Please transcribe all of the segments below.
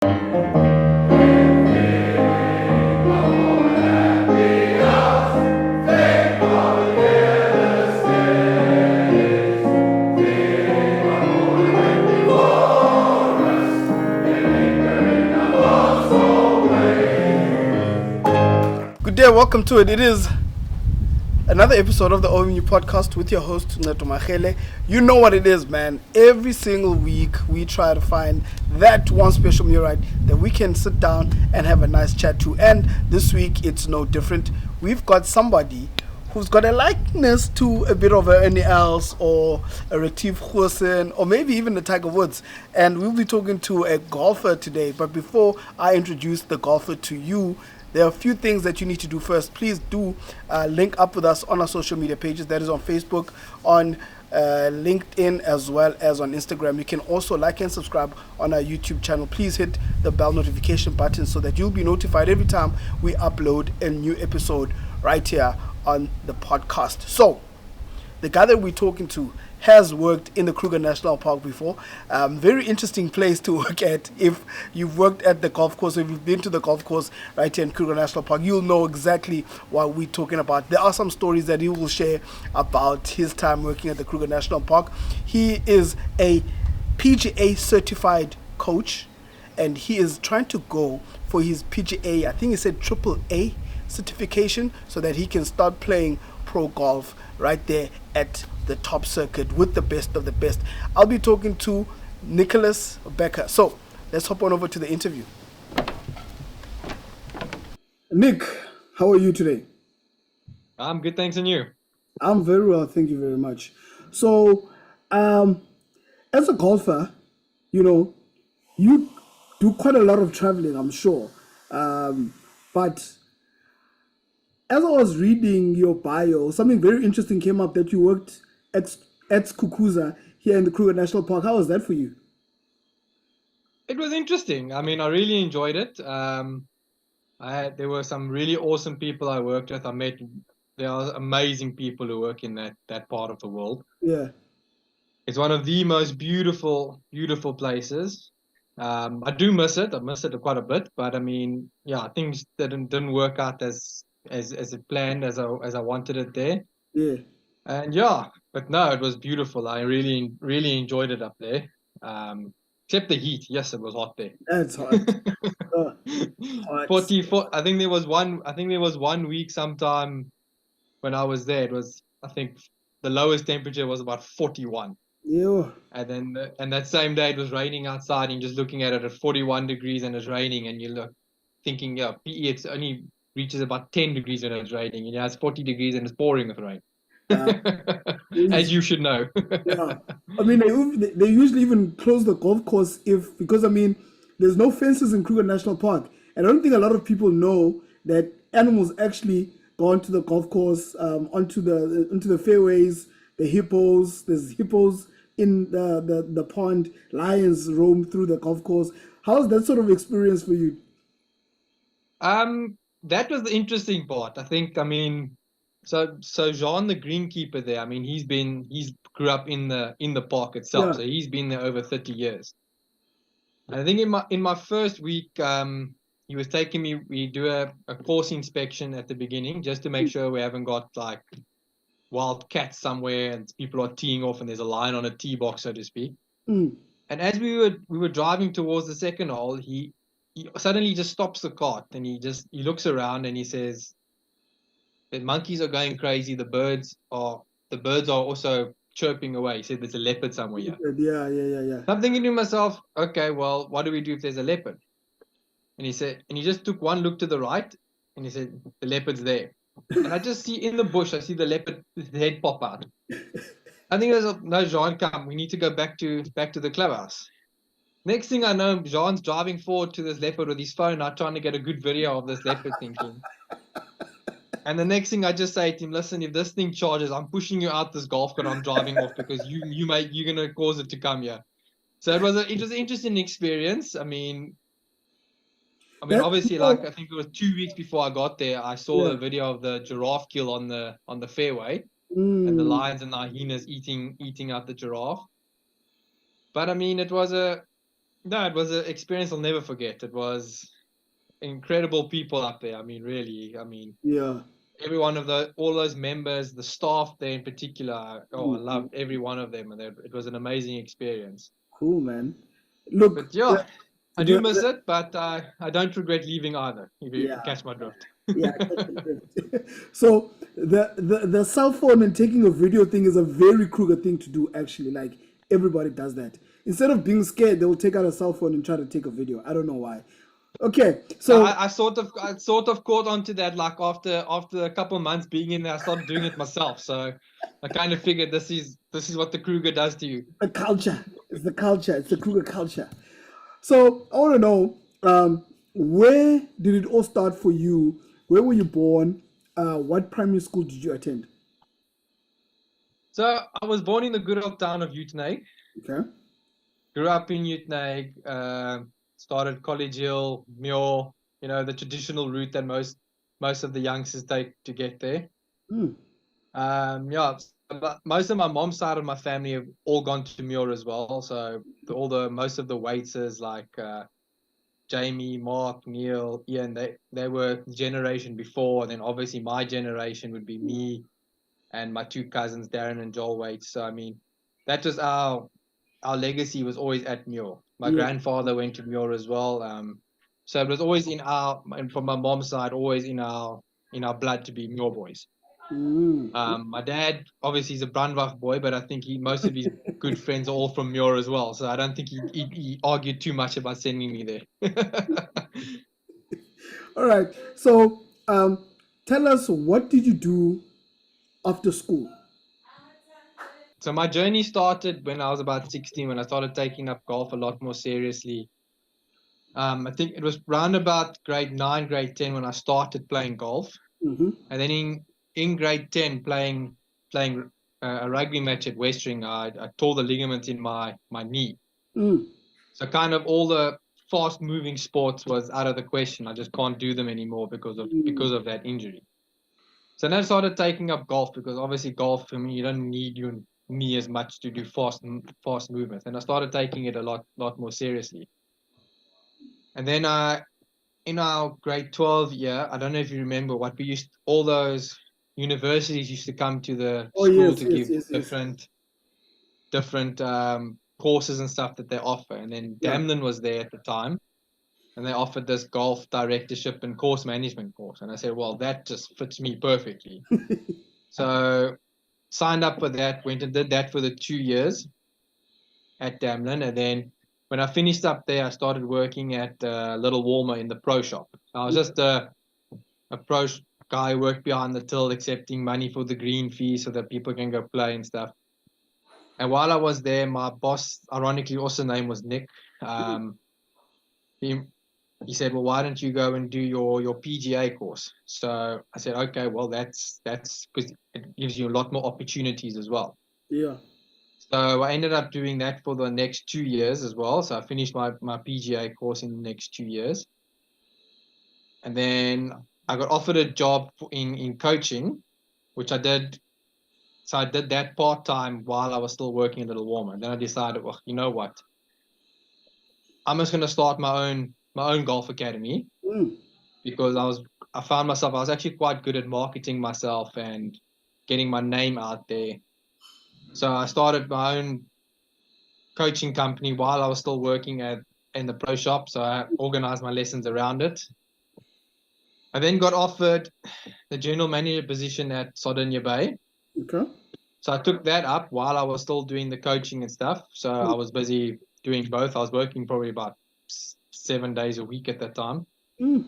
Good day, welcome to it. It is another episode of the OMU podcast with your host, Neto Machele. You know what it is, man. Every single week, we try to find that one special Murite that we can sit down and have a nice chat to. And this week, it's no different. We've got somebody who's got a likeness to a bit of a Ernie Els or a Retief Goosen or maybe even a Tiger Woods. And we'll be talking to a golfer today. But before I introduce the golfer to you, there are a few things that you need to do first. Please do link up with us on our social media pages. That is on Facebook, on LinkedIn, as well as on Instagram. You can also like and subscribe on our YouTube channel. Please hit the bell notification button so that you'll be notified every time we upload a new episode right here on the podcast. So, the guy that we're talking to has worked in the Kruger National Park before. Very interesting place to work at. If you've worked at the golf course, if you've been to the golf course right here in Kruger National Park, you'll know exactly what we're talking about. There are some stories that he will share about his time working at the Kruger National Park. He is a PGA certified coach, and he is trying to go for his PGA, I think he said AAA certification, so that he can start playing pro golf right there at the top circuit with the best of the best. I'll be talking to Nicholas Bakker. So let's hop on over to the interview. Nick, how are you today? I'm good, thanks, and you? I'm very well, thank you very much. So, as a golfer, you do quite a lot of traveling, I'm sure. But as I was reading your bio, something very interesting came up that you worked at Skukuza here in the Kruger National Park. How was that for you? It was interesting. I mean, I really enjoyed it. There were some really awesome people I worked with. There are amazing people who work in that part of the world. Yeah. It's one of the most beautiful places. I do miss it. I miss it quite a bit. But I mean, yeah, things didn't work out as it planned, as I wanted it there. Yeah. And yeah, but no, it was beautiful. I really enjoyed it up there. Except the heat. Yes, it was hot there. That's hot. Hot. 44. I think there was one week sometime when I was there. It was, I think, the lowest temperature was about 41. Yeah. And then and that same day it was raining outside, and just looking at it at 41 degrees and it's raining, and you look thinking, yeah, PE, it's only reaches about 10 degrees when it's raining, and it's 40 degrees and it's pouring with rain. As you should know. Yeah, I mean, they usually even close the golf course because I mean, there's no fences in Kruger National Park, and I don't think a lot of people know that animals actually go onto the golf course, onto the fairways. The hippos, there's hippos in the pond. Lions roam through the golf course. How's that sort of experience for you? That was the interesting part. I think, I mean, so Jean, the greenkeeper there, I mean, he's grew up in the park itself, Yeah. so he's been there over 30 years. And I think in my first week, he was taking me. We do a course inspection at the beginning just to make sure we haven't got like wild cats somewhere and people are teeing off and there's a line on a tee box, so to speak. Mm. And as we were driving towards the second hole, he suddenly just stops the cart and he looks around and he says, the monkeys are going crazy. The birds are also chirping away. He said there's a leopard somewhere here. Yeah. I'm thinking to myself, okay, well, what do we do if there's a leopard? And he just took one look to the right and he said, the leopard's there. And I just see in the bush, I see the leopard head pop out. I think there's no, Jean, come. We need to go back to the clubhouse. Next thing I know, Jean's driving forward to this leopard with his phone out, trying to get a good video of this leopard, thinking. And the next thing I just say to him, listen, if this thing charges, I'm pushing you out this golf cart. I'm driving off because you're gonna cause it to come here. So it was an interesting experience. I mean, obviously, like I think it was 2 weeks before I got there, I saw the video of the giraffe kill on the fairway, and the lions and the hyenas eating out the giraffe. But I mean, it was a No, it was an experience I'll never forget. It was incredible people up there. I mean, really. I mean, Yeah. every one of all those members, the staff there in particular. Oh, I Mm, loved every one of them, and it was an amazing experience. cool, man. Look, But yeah, I do miss the it, but I don't regret leaving either. If you yeah, catch my drift. yeah. I get the drift. So the cell phone and taking a video thing is a very Kruger thing to do. Actually, like everybody does that. Instead of being scared, they will take out a cell phone and try to take a video. I don't know why. Okay, No, so I sort of caught on to that like after a couple of months being in there, I started doing it myself. So I kind of figured this is what the Kruger does to you. the culture. It's the culture. It's the Kruger culture. So I want to know, where did it all start for you? Where were you born? What primary school did you attend? So I was born in the good old town of Uitenhage. Okay. Grew up in Uitenhage. Started College Hill, Muir. You know, the traditional route that most of the youngsters take to get there. Mm. Yeah, but most of my mom's side of my family have all gone to Muir as well. So most of the waiters like Jamie, Mark, Neil, Ian, they were the generation before, and then obviously my generation would be me and my two cousins, Darren and Joel Waits. So I mean, that was our legacy was always at Muir. My Yeah. grandfather went to Muir as well. So it was always and from my mom's side, always in our blood to be Muir boys. Mm. My dad obviously is a Brandwach boy, but I think most of his good friends are all from Muir as well. So I don't think he argued too much about sending me there. All right. So, tell us, what did you do after school? So my journey started when I was about 16, when I started taking up golf a lot more seriously. I think it was round about grade 9, grade 10 when I started playing golf. Mm-hmm. And then in grade 10, playing a rugby match at Westring, I tore the ligaments in my knee. Mm. So kind of all the fast moving sports was out of the question. I just can't do them anymore because of that injury. So then I started taking up golf, because obviously golf, I mean, you don't need your knee as much to do fast movements. And I started taking it a lot more seriously. And then in our grade 12 year, I don't know if you remember, what we used, all those universities used to come to the Oh school yes, to yes, give yes, yes. different courses and stuff that they offer. And then Yeah. Damlin was there at the time, and they offered this golf directorship and course management course. And I said, well, that just fits me perfectly. So signed up for that, went and did that for the 2 years at Damlin. And then when I finished up there, I started working at Little Walmer in the pro shop. I was just a pro guy who worked behind the till, accepting money for the green fee so that people can go play and stuff. And while I was there, my boss, ironically, also name was Nick. He said, well, why don't you go and do your PGA course? So I said, okay, well, that's because it gives you a lot more opportunities as well. Yeah. So I ended up doing that for the next 2 years as well. So I finished my PGA course in the next 2 years. And then I got offered a job in coaching, which I did. So I did that part-time while I was still working a little warmer. And then I decided, well, you know what? I'm just going to start my own golf academy, Mm. because I found myself, I was actually quite good at marketing myself and getting my name out there. So I started my own coaching company while I was still working in the pro shop. So I organized my lessons around it. I then got offered the general manager position at Sardinia Bay. Okay. So I took that up while I was still doing the coaching and stuff. So I was busy doing both. I was working probably about 7 days a week at that time. Mm.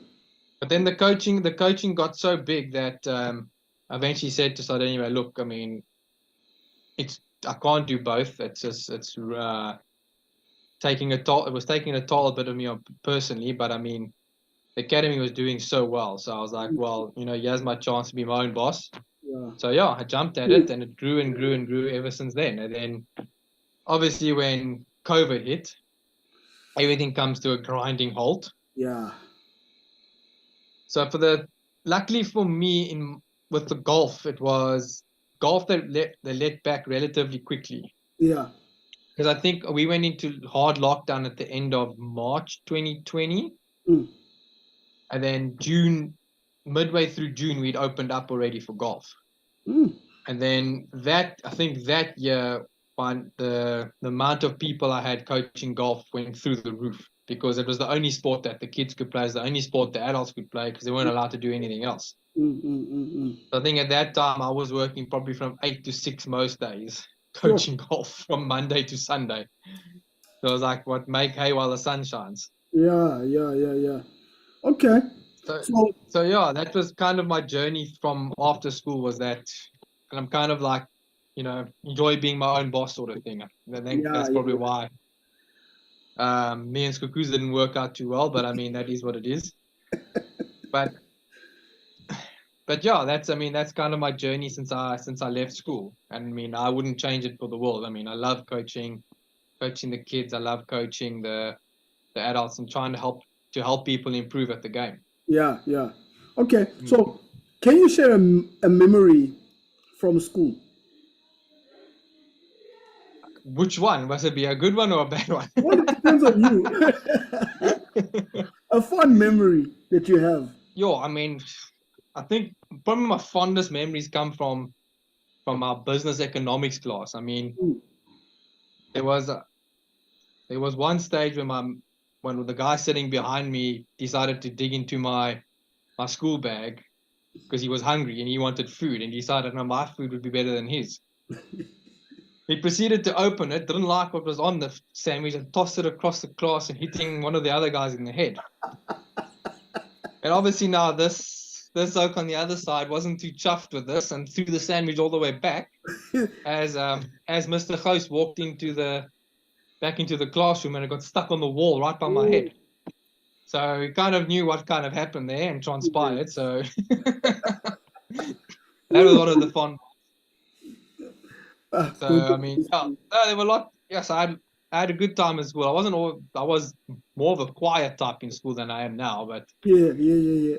But then the coaching got so big that I eventually said to Sardinia Bay, look, I mean, I can't do both. It's taking a toll. It was taking a toll a bit of me personally, but I mean, the academy was doing so well. So I was like, well, here's my chance to be my own boss. Yeah. So yeah, I jumped at it, and it grew and grew and grew ever since then. And then obviously when COVID hit, everything comes to a grinding halt. Yeah. So luckily for me with the golf, it was golf that let back relatively quickly. Yeah. Because I think we went into hard lockdown at the end of March 2020. Mm. And then June, midway through June, we'd opened up already for golf. Mm. And then I think that year, the amount of people I had coaching golf went through the roof, because it was the only sport that the kids could play, it was the only sport the adults could play, because they weren't allowed to do anything else. So I think at that time I was working probably from 8 to 6 most days, coaching golf from Monday to Sunday. So I was like, what, make hay while the sun shines. Yeah. Okay. So yeah, that was kind of my journey from after school, was that, and I'm kind of like, enjoy being my own boss sort of thing. I think that's probably why me and Skukuza didn't work out too well, but I mean, that is what it is. But yeah, that's kind of my journey since I left school. And I mean, I wouldn't change it for the world. I mean, I love coaching the kids. I love coaching the adults and trying to help people improve at the game. Yeah. Okay. So can you share a memory from school? Which one? Must it be a good one or a bad one? Well, it depends on you. A fun memory that you have. I mean, I think probably my fondest memories come from our business economics class. I mean, there was one stage when the guy sitting behind me decided to dig into my school bag because he was hungry and he wanted food, and decided, no, my food would be better than his. He proceeded to open it, didn't like what was on the sandwich, and tossed it across the class and hitting one of the other guys in the head. And obviously now this oak on the other side wasn't too chuffed with this, and threw the sandwich all the way back as Mr. Host walked back into the classroom, and it got stuck on the wall right by my head. So he kind of knew what kind of happened there and transpired. So that was one of the fun. So I mean, there were a lot. Yes, I had a good time in school. I was more of a quiet type in school than I am now. But yeah.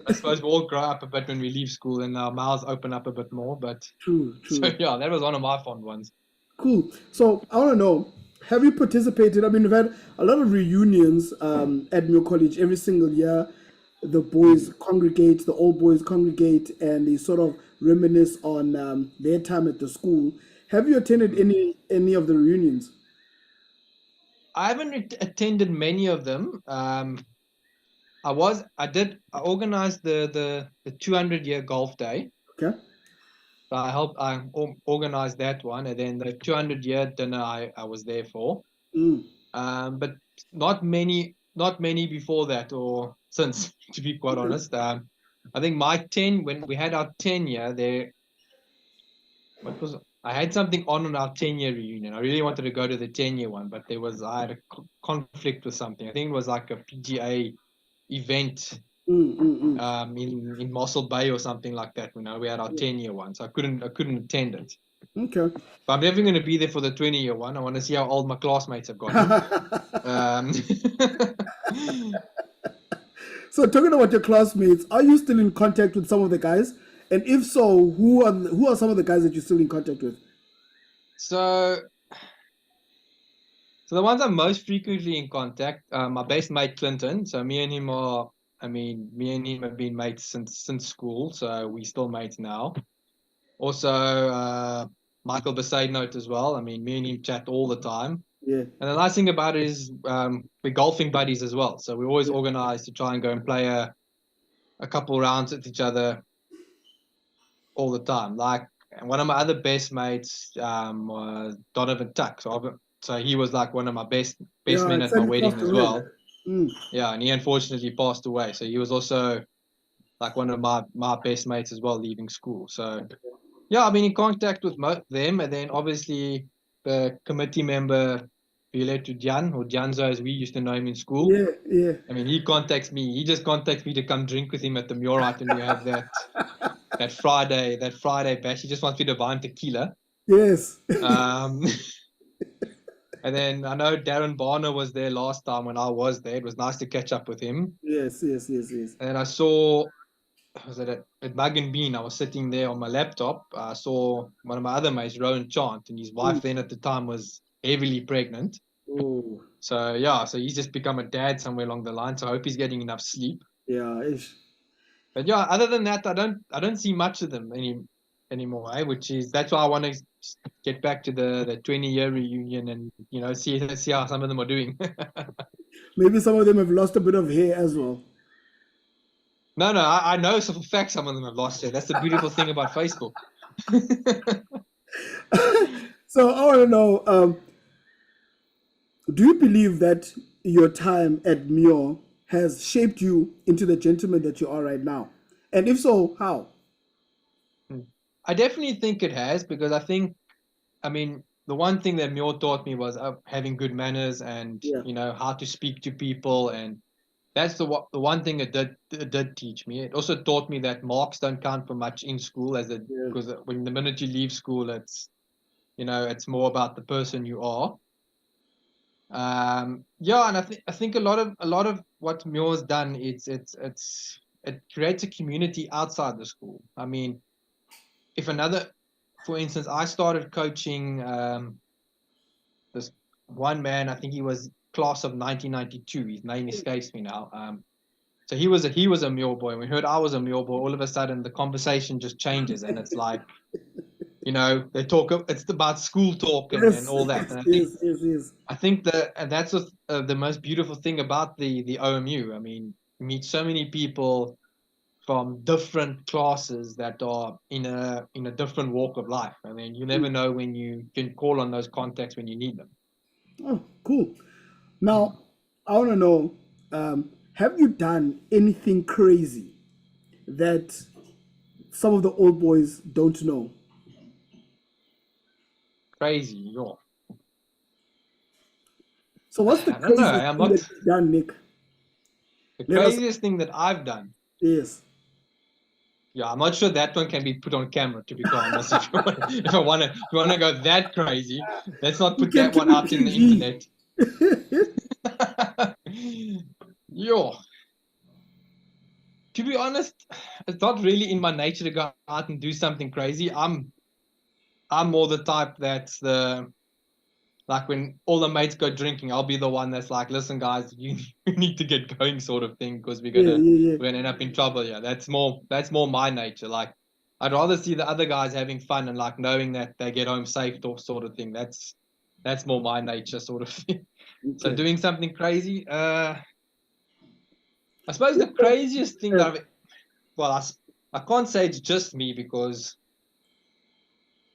I suppose we all grow up a bit when we leave school, and our mouths open up a bit more. But true. So yeah, that was one of my fond ones. Cool. So I want to know, have you participated? I mean, we've had a lot of reunions at New College every single year. The boys congregate, the old boys congregate, and they sort of reminisce on their time at the school. Have you attended any of the reunions? I haven't attended many of them. I organized the 200-year golf day. Okay. So I organized that one, and then the 200-year dinner I was there for. But not many before that or since, to be quite honest. I think when we had our 10-year there, I had something on our 10-year reunion. I really wanted to go to the 10-year one, but I had a conflict with something. I think it was like a PGA event in Mossel Bay or something like that. We had our 10-year one, so I couldn't attend it. Okay. But I'm definitely going to be there for the 20-year one. I want to see how old my classmates have gotten. So talking about your classmates, are you still in contact with some of the guys? And if so, who are some of the guys that you're still in contact with? So the ones I'm most frequently in contact, my best mate Clinton. So me and him have been mates since school, so we're still mates now. Also, Michael Besaidnote as well. I mean, me and him chat all the time. Yeah. And the nice thing about it is we're golfing buddies as well. So we always organize to try and go and play a couple rounds with each other all the time. Like one of my other best mates was Donovan Tuck. So he was like one of my best men at my wedding as well. Yeah, and he unfortunately passed away. So he was also like one of my best mates as well, leaving school. So yeah, I've been in contact with them, and then obviously the committee member Violetto Jan, or Janzo as we used to know him in school. Yeah. I mean, he just contacts me to come drink with him at the Muirite, and we have that Friday bash. He just wants me to buy him tequila. Yes. And then I know Darren Barner was there last time when I was there. It was nice to catch up with him. Yes. And I saw, was it at Mug and Bean? I was sitting there on my laptop. I saw one of my other mates, Rowan Chant, and his wife then at the time was heavily pregnant. Oh, So yeah, so he's just become a dad somewhere along the line. So I hope he's getting enough sleep. yeah. But yeah, other than that, I don't see much of them anymore. Which is that's why I want to get back to the 20-year reunion and see how some of them are doing. Maybe some of them have lost a bit of hair as well. No, I know for a fact some of them have lost it. That's the beautiful thing about Facebook. So I want to know, do you believe that your time at Mio has shaped you into the gentleman that you are right now? And if so, how? I definitely think it has because I mean, the one thing that Muir taught me was having good manners and Yeah, how to speak to people, and that's the one thing it did teach me. It also taught me that marks don't count for much in school, yeah. because when the minute you leave school, it's more about the person you are. Yeah, and I think a lot of what Muir's done, it creates a community outside the school. I mean, if another, for instance, I started coaching this one man. I think he was class of 1992. His name escapes me now. So he was a mule boy. We heard I was a mule boy. All of a sudden, the conversation just changes, and it's like they talk. It's about school talk and Yes, all that. And yes. I think that and that's the most beautiful thing about the OMU. I mean, you meet so many people from different classes that are in a different walk of life. I mean, you never know when you can call on those contacts when you need them. Oh, cool. Now, I want to know, have you done anything crazy that some of the old boys don't know? Crazy, So, what's the I don't know. craziest I'm thing that not you've done, Nick? the Let us. craziest thing that I've done. Yes. Yeah, I'm not sure that one can be put on camera. To be quite honest, if I want to go that crazy, let's not You put can that keep one it out in the PG. internet. Yo, to be honest, it's not really in my nature to go out and do something crazy. I'm more the type that's the like when all the mates go drinking, I'll be the one that's like, listen, guys, you need to get going, sort of thing, because Yeah, yeah, we're gonna end up in trouble. Yeah, that's more my nature. Like, I'd rather see the other guys having fun and like knowing that they get home safe, sort of thing. That's more my nature, sort of thing. yeah. So Okay. doing something crazy, I suppose the craziest thing that I can't say it's just me because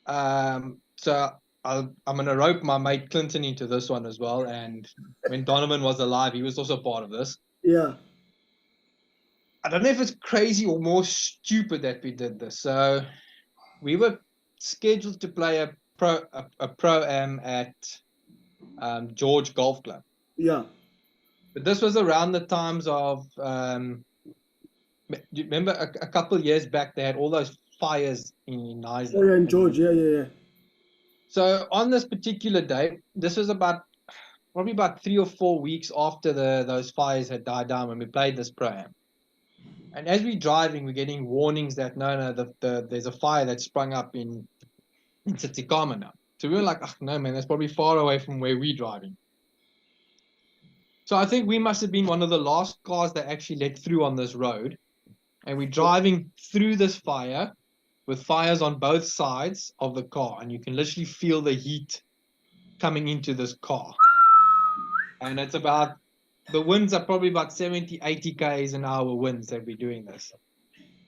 so I'm gonna rope my mate Clinton into this one as well. And when Donovan was alive, he was also part of this. Yeah. I don't know if it's crazy or more stupid that we did this. So we were scheduled to play a pro am at George Golf Club, Yeah. but this was around the times of do you remember a couple of years back they had all those fires in Oh, Iceland. yeah, and George. Yeah, yeah, yeah. So on this particular day, this was probably about 3 or 4 weeks after those fires had died down when we played this pro-am. And as we're driving, we're getting warnings that no, there's a fire that sprung up in Tsitsikamma now. So we were like, oh, no, man, that's probably far away from where we're driving. So I think we must have been one of the last cars that actually let through on this road. And we're driving through this fire with fires on both sides of the car. And you can literally feel the heat coming into this car. And the winds are probably about 70, 80 Ks an hour winds that we're doing this.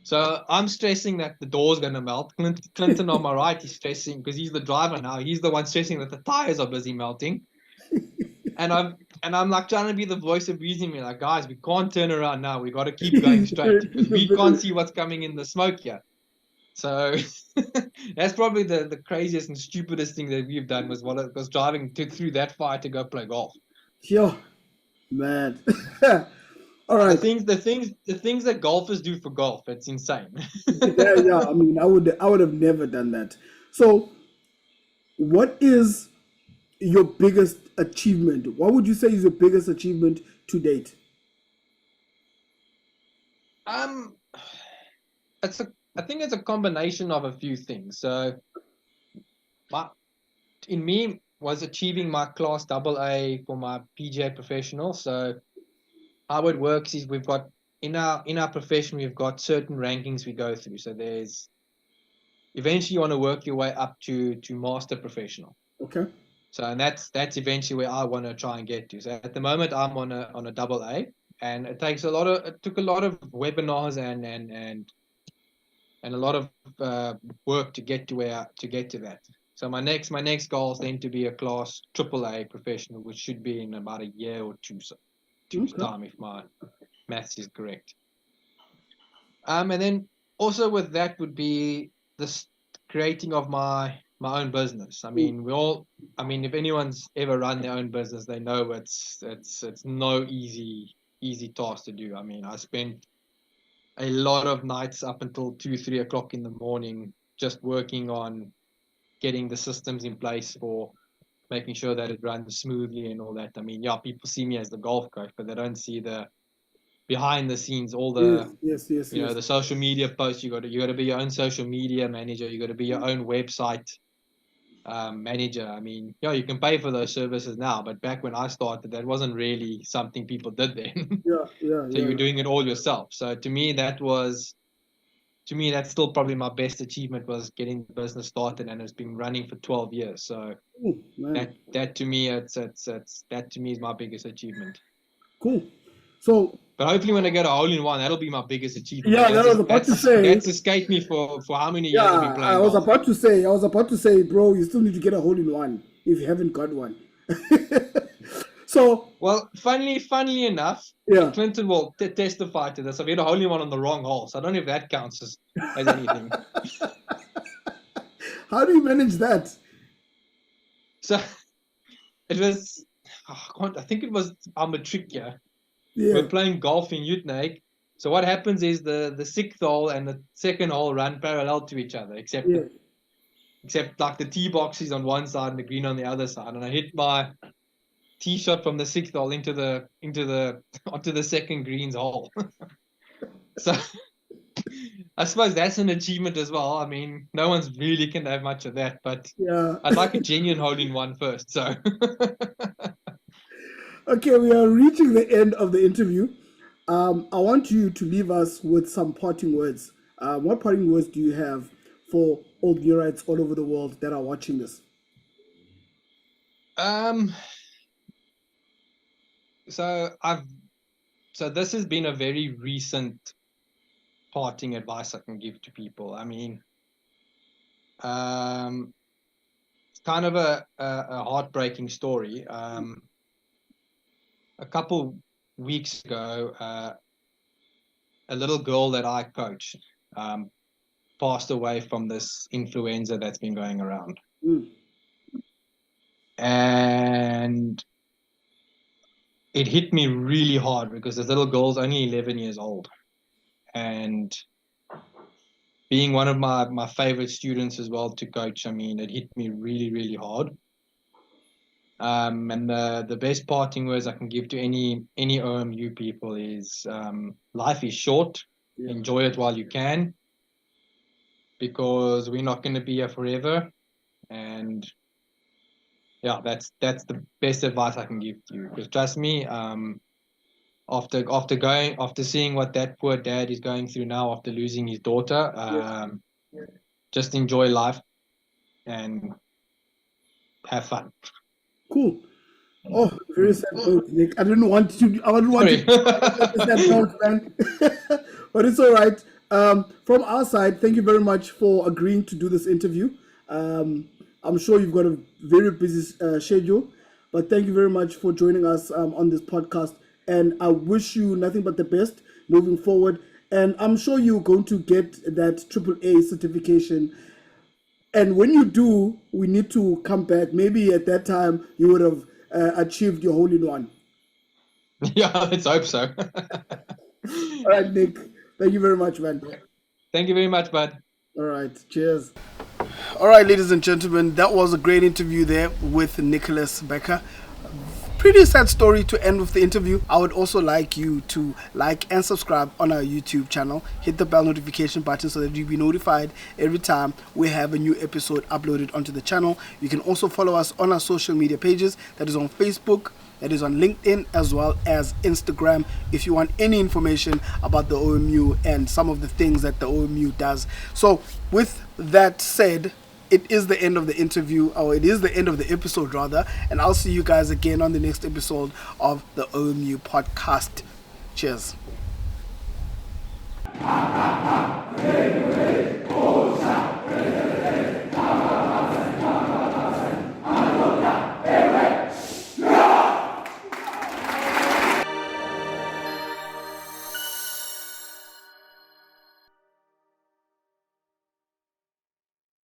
So I'm stressing that the door's going to melt. Clinton on my right is stressing because he's the driver now. He's the one stressing that the tires are busy melting. And I'm like trying to be the voice of reason. Me like, guys, we can't turn around now. We got to keep going straight because we can't see what's coming in the smoke here. So that's probably the craziest and stupidest thing that we've done was driving through that fire to go play golf. Yo, man. All The right. things that golfers do for golf, it's insane. Yeah, yeah. I mean, I would have never done that. So, what is your biggest achievement? What would you say is your biggest achievement to date? Um, I think it's a combination of a few things. So, in me, was achieving my class AA for my PGA professional. So how it works is we've got in our profession, we've got certain rankings we go through. So there's eventually you want to work your way up to master professional. Okay. So and that's eventually where I want to try and get to. So at the moment I'm on a AA, and it took a lot of webinars and a lot of work to get to that. So my next goal is then to be a class AAA professional, which should be in about a year or two's time, if my maths is correct. And then also with that would be this creating of my own business. I mean, if anyone's ever run their own business, they know it's no easy task to do. I mean, I spent a lot of nights up until 2-3 o'clock in the morning just working on getting the systems in place for making sure that it runs smoothly and all that. I mean, yeah, people see me as the golf coach, but they don't see the behind the scenes, all the the social media posts. You got to be your own social media manager. You got to be your own website manager. I mean, yeah, you can pay for those services now, but back when I started, that wasn't really something people did then. So you're doing it all yourself. So to me, that's still probably my best achievement, was getting the business started, and it's been running for 12 years. So that to me, that to me is my biggest achievement. Cool. So, but hopefully when I get a hole-in-one, that'll be my biggest achievement. Yeah, that was about to say. That's escaped me for how many years I've been playing. I was about to say, bro, you still need to get a hole-in-one if you haven't got one. So, well, funnily enough, Clinton will testify to this. I've hit a hole-in-one on the wrong hole, so I don't know if that counts as anything. How do you manage that? So it was, I think it was our matric year. Yeah. We're playing golf in Utrecht. So what happens is the 6th hole and the 2nd hole run parallel to each other, except like the tee box is on one side and the green on the other side. And I hit my tee shot from the 6th hole onto the 2nd green's hole. So I suppose that's an achievement as well. I mean, no one's really can have much of that, but I'd like a genuine hole-in-one first. So. Okay, we are reaching the end of the interview. I want you to leave us with some parting words. What parting words do you have for all Neorites all over the world that are watching this? So this has been a very recent parting advice I can give to people. I mean, it's kind of a heartbreaking story. A couple weeks ago, a little girl that I coached passed away from this influenza that's been going around. And it hit me really hard because this little girl's only 11 years old. And being one of my favorite students as well to coach, I mean, it hit me really, really hard. And the best parting words I can give to any OMU people is life is short. Enjoy it while you can, because we're not going to be here forever. And yeah, that's the best advice I can give to you. Because trust me, after seeing what that poor dad is going through now after losing his daughter, just enjoy life and have fun. Cool. Oh, very sad note, Nick. I didn't want to that note, man. But it's all right. From our side, thank you very much for agreeing to do this interview. I'm sure you've got a very busy schedule, but thank you very much for joining us on this podcast. And I wish you nothing but the best moving forward. And I'm sure you're going to get that AAA certification. And when you do, we need to come back. Maybe at that time, you would have achieved your hole-in-one. Yeah, let's hope so. All right, Nick. Thank you very much, man. Thank you very much, bud. All right. Cheers. All right, ladies and gentlemen, that was a great interview there with Nicholas Bakker. pretty sad story to end with the interview. I would also like you to like and subscribe on our YouTube channel. Hit the bell notification button so that you'll be notified every time we have a new episode uploaded onto the channel. You can also follow us on our social media pages. That is on Facebook, that is on LinkedIn, as well as Instagram, if you want any information about the OMU and some of the things that the OMU does. So with that said, it is the end of the interview, or it is the end of the episode rather, and I'll see you guys again on the next episode of the OMU podcast. Cheers.